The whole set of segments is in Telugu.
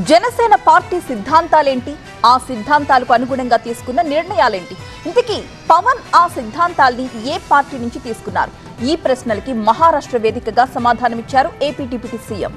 జనసేన పార్టీ సిద్ధాంతాలేంటి, ఆ సిద్ధాంతాలకు అనుగుణంగా తీసుకున్న నిర్ణయాలేంటి, ఇంతకీ పవన్ ఆ సిద్ధాంతాల్ని ఏ పార్టీ నుంచి తీసుకున్నారు? ఈ ప్రశ్నలకి మహారాష్ట్ర వేదికగా సమాధానమిచ్చారు ఏపీ డిప్యూటీ సీఎం.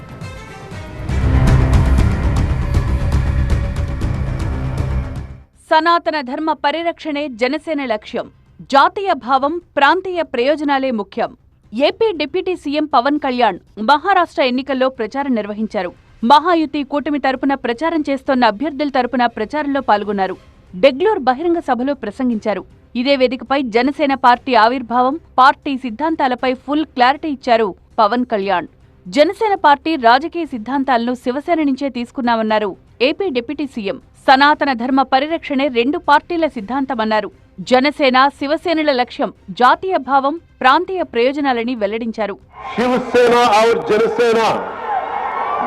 సనాతన ధర్మ పరిరక్షణే జనసేన లక్ష్యం. జాతీయ భావం, ప్రాంతీయ ప్రయోజనాలే ముఖ్యం. AP deputy CM Pawan Kalyan Maharashtra ఎన్నికల్లో ప్రచారం నిర్వహించారు. మహాయుతి కూటమి తరపున ప్రచారం చేస్తోన్న అభ్యర్థుల తరపున ప్రచారంలో పాల్గొన్నారు. డెగ్లూర్ బహిరంగ సభలో ప్రసంగించారు. ఇదే వేదికపై జనసేన పార్టీ ఆవిర్భావం, పార్టీ సిద్ధాంతాలపై ఫుల్ క్లారిటీ ఇచ్చారు పవన్ కళ్యాణ్. జనసేన పార్టీ రాజకీయ సిద్ధాంతాలను శివసేన నుంచే తీసుకున్నామన్నారు ఏపీ డిప్యూటీ సీఎం. సనాతన ధర్మ పరిరక్షణే రెండు పార్టీల సిద్ధాంతమన్నారు. జనసేన, శివసేనల లక్ష్యం జాతీయ భావం, ప్రాంతీయ ప్రయోజనాలని వెల్లడించారు. शिवसेना और जनसेना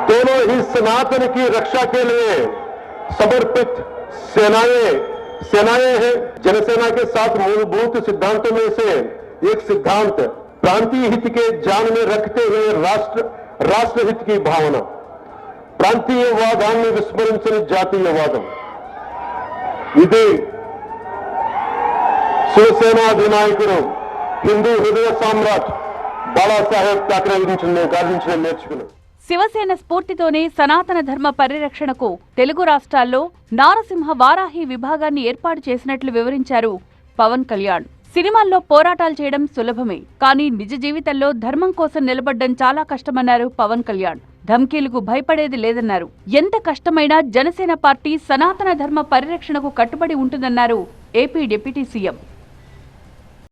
दोनों ही सनातन की रक्षा के लिए समर्पित सेनाएं हैं. जनसेना के साथ मूलभूत सिद्धांतों में से एक सिद्धांत प्रांतीय हित के ध्यान में रखते हुए राष्ट्र हित की भावना, ప్రాంతీయవాదాన్ని విస్మరించిన జాతీయవాదం. ఇది శివసేన అధినాయకుడు, హిందూ హృదయ సామ్రాట్ బాలాసాహెబ్ ఠాక్రే గావించిన నేర్చుకున్నాడు. శివసేన స్ఫూర్తితోనే సనాతన ధర్మ పరిరక్షణకు తెలుగు రాష్ట్రాల్లో నారసింహ వారాహి విభాగాన్ని ఏర్పాటు చేసినట్లు వివరించారు పవన్ కళ్యాణ్. సినిమాల్లో పోరాటాలు చేయడం సులభమే, కానీ నిజ జీవితంలో ధర్మం కోసం నిలబడ్డం చాలా కష్టమన్నారు పవన్ కళ్యాణ్. ధమ్కీలకు భయపడేది లేదన్నారు. ఎంత కష్టమైనా జనసేన పార్టీ సనాతన ధర్మ పరిరక్షణకు కట్టుబడి ఉంటుందన్నారు ఏపీ డిప్యూటీ సీఎం.